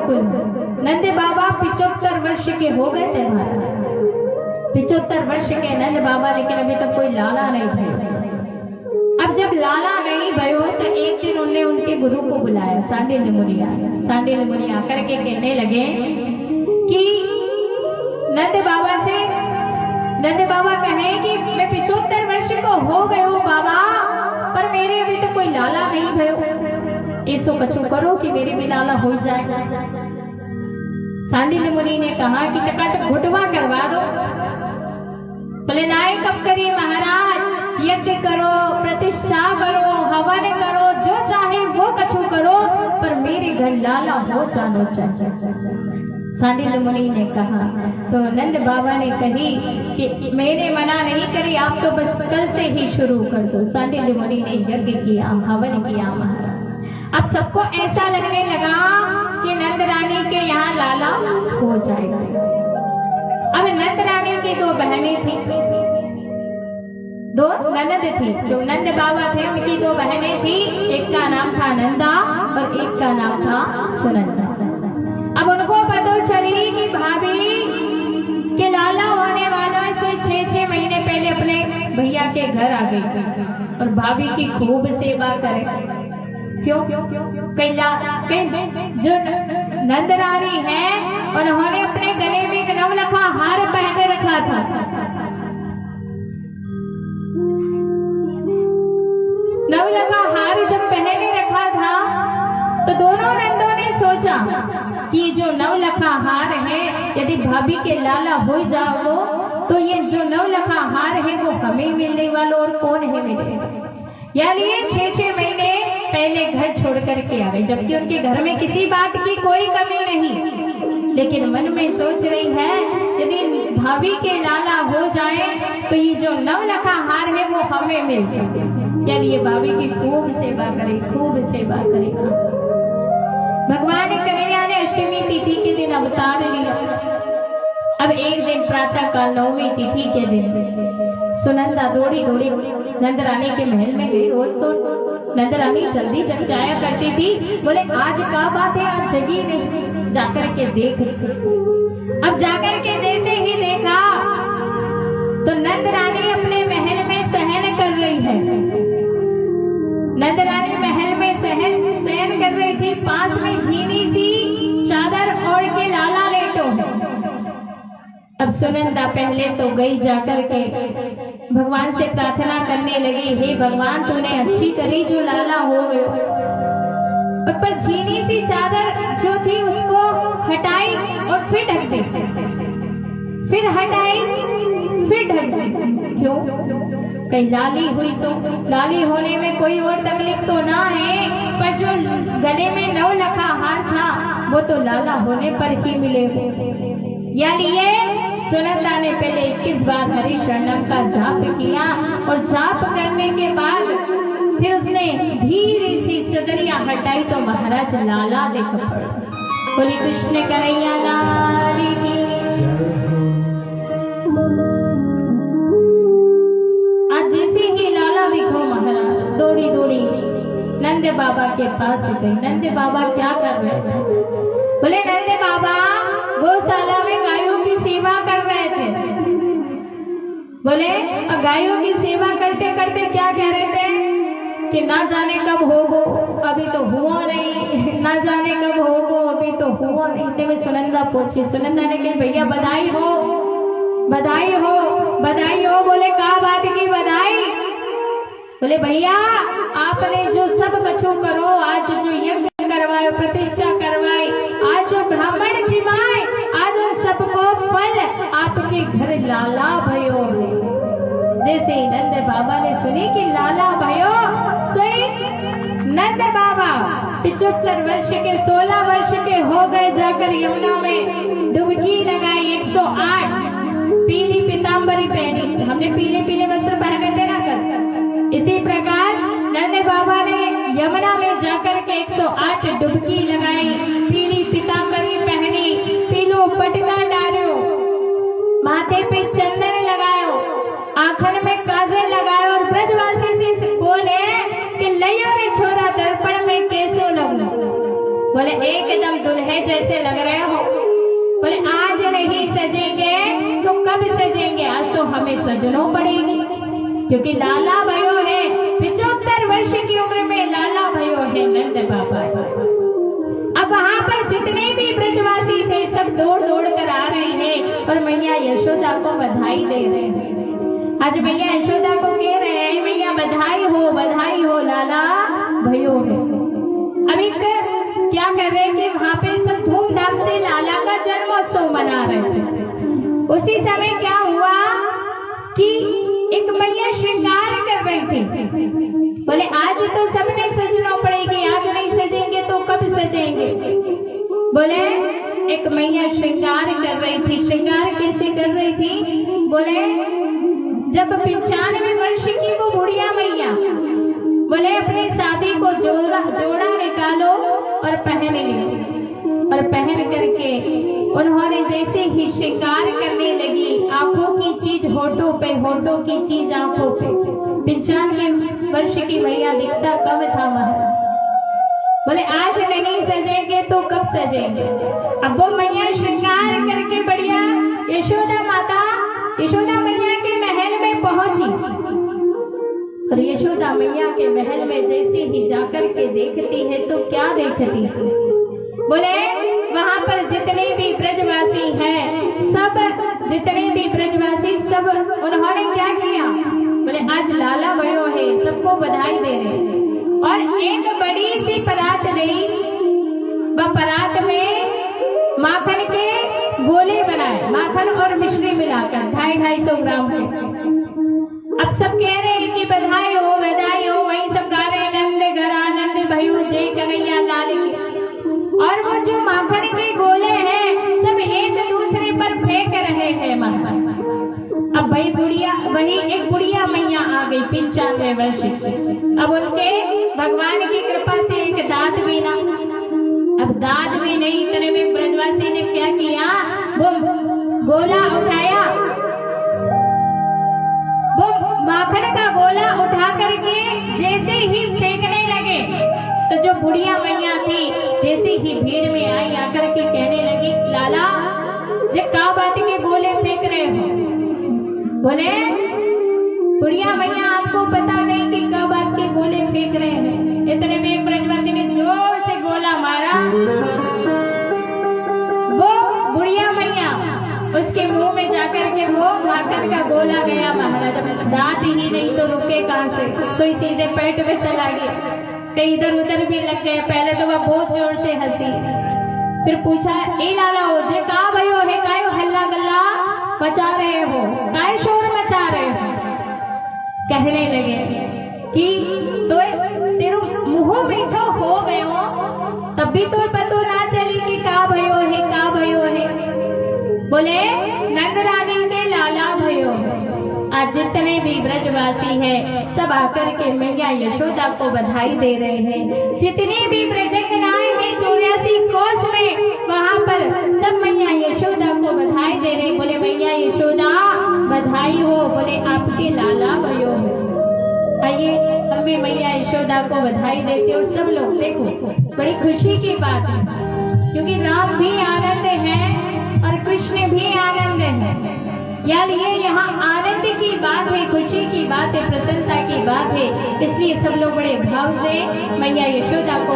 गोकुल। नंद बाबा 75 वर्ष के हो गए थे महाराज, 75 वर्ष के नंद बाबा, लेकिन अभी तक कोई लाला नहीं भयो। अब जब लाला नहीं भयो तो एक दिन उन्होंने उनके गुरु को बुलाया, सांडिल्य मुनि आया। सांडिल्य मुनि आकर के कहने लगे कि नंद बाबा से, नंद बाबा कहे कि मैं 75 वर्ष को हो गए हो बाबा, पर मेरे अभी तो कोई लाला नहीं भयो, ऐसो कछु करो कि मेरे भी लाला हो जाए। सांडिल्य मुनि ने कहा कि चकाचक घुटवा करवा दो। बोले नाय कब करिए महाराज, यज्ञ करो, प्रतिष्ठा करो, हवन करो, जो चाहे वो कछु करो, पर मेरे घर लाला हो जाना चाहिए। सांडिल्य मुनि ने कहा तो नंद बाबा ने कही कि मैंने मना नहीं करी, आप तो बस कल से ही शुरू कर दो। सांडिल्य मुनि ने यज्ञ किया, हवन किया महाराज। अब सबको ऐसा लगने लगा कि नंद रानी के यहाँ लाला हो जाएगा। अब नंद रानी की 2 बहनें थी, 2 ननद थी। जो नंद बाबा थे उनकी 2 बहनें थी, एक का नाम था नंदा और एक का नाम था सुनंदा। अब उनको पता चली कि भाभी के लाला होने वाला है, सो 6-6 महीने पहले अपने भैया के घर आ गई और भाभी की खूब सेवा करे। क्यों? कई जो नंद रानी है उन्होंने अपने गले में एक नवलखा हार पहने रखा था। नवलखा हार जब पहने रखा था तो दोनों नंदों ने सोचा कि जो नवलखा हार है, यदि भाभी के लाला हो जाओ तो ये जो नवलखा हार है वो हमें मिलने वाला और कौन है मिलेगा। यानी ये 6-6 महीने पहले घर छोड़ करके आ गए, जबकि उनके घर में किसी बात की कोई कमी नहीं, लेकिन मन में सोच रही है यदि भाभी के लाला हो जाए तो ये जो नवलखा हार है वो हमें मिल जाए। यानी ये भाभी की खूब सेवा करे, खूब सेवा करेगा। भगवान कन्हैया ने अष्टमी तिथि के दिन अवतार लिया। अब एक दिन प्रातः काल 9वीं तिथि के दिन सुनंदा दौड़ी नंद रानी के महल में गई। रोज तो नंद रानी जल्दी जग जाया करती थी। बोले आज क्या बात है, आज जगी नहीं, जाकर के देख। अब जाकर के जैसे ही देखा तो नंद रानी अपने महल में सहन कर रही है। नंद रानी महल में सहन कर रही थी। पास में झीनी सी चादर ओढ़ के लाला लेटो है। अब सुनंदा पहले तो गई, जाकर के भगवान से प्रार्थना करने लगी, हे भगवान तूने अच्छी करी जो लाला हो गयो। पर झीनी सी चादर जो थी उसको हटाई और फिर ढक दी, फिर हटाई फिर ढक दी। क्यों? कहीं लाली हुई तो, लाली होने में कोई और तकलीफ तो ना है, पर जो गले में नवलखा हार था वो तो लाला होने पर ही मिले। यानी ये सुनंदा ने पहले 21 बार हरि शरणम का जाप किया और जाप करने के बाद फिर उसने धीरे सी चदरिया हटाई तो महाराज लाला देख पड़े। बोली कृष्ण कन्हैया लाल की। आज जैसे ही लाला दिखो महाराज दौड़ी नंद बाबा के पास गई। नंद बाबा क्या कर रहे थे? बोले नंद बाबा गौशाला में गायों की सेवा कर रहे थे। बोले गायों की सेवा करते करते क्या कह रहे थे कि ना जाने कब होगो, अभी तो हुआ नहीं, ना जाने कब होगो, अभी तो हुआ नहीं। इतने में सुनंदा पहुंची। सुनंदा ने कही भैया बधाई हो, बधाई हो, बधाई हो। बोले क्या बात की बधाई? बोले भैया आपने जो सब कछु करो, आज जो यज्ञ करवाए, प्रतिष्ठा करवाई, आज जो ब्राह्मण जिमाए, आज उन सबको फल आपके घर लाला भयो। जैसे ही नंद बाबा ने सुनी कि लाला भयो, सोई नंद बाबा 75 वर्ष के 16 वर्ष के हो गए, जाकर यमुना में डुबकी लगाई। 108 पीली पीताम्बरी पहनी, हमने पीले पीले वस्त्र पहने थे ना कल, इसी प्रकार नंद बाबा ने यमुना में जाकर के 108 डुबकी लगाई, पीली पीताम्बरी पहनी, पीलो पटका डालो, माथे पे चंदन लगायो, आंखन में काजल लगायो और ब्रजवासी से बोले कि लइयो रे छोरा दर्पण में कैसो लगो। बोले एकदम दुल्हे दूल्हे जैसे लग रहे हो। बोले आज नहीं सजेंगे तो कब सजेंगे, आज तो हमें सजनो पड़ेगी, क्योंकि लाला भयो है 75 वर्ष की उम्र में लाला भयो है नंद बाबा। अब वहां पर जितने भी ब्रजवासी थे सब दौड़ दौड़ कर आ रहे हैं और मैया यशोदा को बधाई दे रहे हैं। आज मैया यशोदा को कह रहे हैं मैया बधाई हो लाला भयो है। अभी क्या कर रहे हैं कि वहां पे सब धूमधाम से लाला का जन्मोत्सव मना रहे थे। उसी समय क्या हुआ कि एक मैया श्रृंगार कर रही थी। बोले आज तो सबने सजना पड़ेगी, आज नहीं सजेंगे तो कब सजेंगे। बोले एक मैया श्रृंगार कर रही थी। श्रृंगार कैसे कर रही थी? बोले जब 95 वर्ष की वो बुढ़िया मैया, बोले अपनी शादी को जोड़ा निकालो और पहन लो, और पहन करके उन्होंने जैसे ही श्रृंगार करने लगी, आंखों की चीज होठों पे, होठों की चीज आंखों पे। 95 वर्ष की मैया दिखता कब था वहां। बोले आज नहीं सजेंगे तो कब सजेंगे। अब वो मैया श्रृंगार करके बढ़िया यशोदा मैया के महल में पहुंची, और यशोदा मैया के महल में जैसे ही जाकर के देखती है तो क्या देखती है? बोले वहां पर जितने भी ब्रजवासी हैं, जितने भी ब्रजवासी सब उन्होंने क्या किया? बोले आज लाला भयो है, सबको बधाई दे रहे हैं। और एक बड़ी सी परात ली, वह परात में माखन के गोले बनाए, माखन और मिश्री मिलाकर 250-250 ग्राम के। अब सब कह रहे हैं कि बधाई हो वही सब गा रहे नंद घर आनंद भयो जय कन्हैया लाल की। और वो जो माखन के गोले हैं सब एक दूसरे पर फेंक रहे हैं माखन। अब वही एक बुढ़िया मैया आ गई 95 वर्ष की। अब उनके भगवान की कृपा से एक दांत भी ना, अब दांत भी नहीं, इतने में ब्रजवासी ने क्या किया? वो गोला उठाया, वो माखन का गोला उठा करके जैसे ही फेंकने लगे तो जो बुढ़िया मैया थी जैसे ही भीड़ में आई, आकर के कहने लगी लाला जे का बात के गोले फेंक रहे हो? बोले बुढ़िया मैया आपको पता नहीं कि का बात के गोले फेंक रहे हैं। इतने में एक ब्रजवासी ने जोर से गोला मारा, वो बुढ़िया मैया उसके मुंह में जाकर के वो माखन का गोला गया महाराज। दांत ही नहीं तो रुके कहां से, सोई सीधे पेट में चला गया, कहीं इधर उधर भी लग गए। पहले तो वह बहुत जोर से हंसी, फिर पूछा ए लाला हो जे का भयो है, कायो हल्ला गल्ला मचा रहे हो, काय शोर मचा रहे हो? कहने लगे कि तो तेरो मुंह मीठो हो गयो, तब भी तो पतो ना चली कि का भयो है। बोले नंद रानी के लाला भयो। आज जितने भी ब्रजवासी हैं सब आकर के मैया यशोदा को बधाई दे रहे हैं। जितनी भी ब्रजंगनाएं हैं 84 कोस में, वहां पर सब मैया यशोदा को बधाई दे रहे। बोले मैया यशोदा बधाई हो, बोले आपके लाला भयो हो। आइए हम भी मैया यशोदा को बधाई देते और सब लोग देखो बड़ी खुशी की बात है, क्योंकि राम भी आनंद है और कृष्ण भी आनंद है। यार ये यहाँ आनंद की बात है, खुशी की बात है, प्रसन्नता की बात है, इसलिए सब लोग बड़े भाव से मैया यशोदा को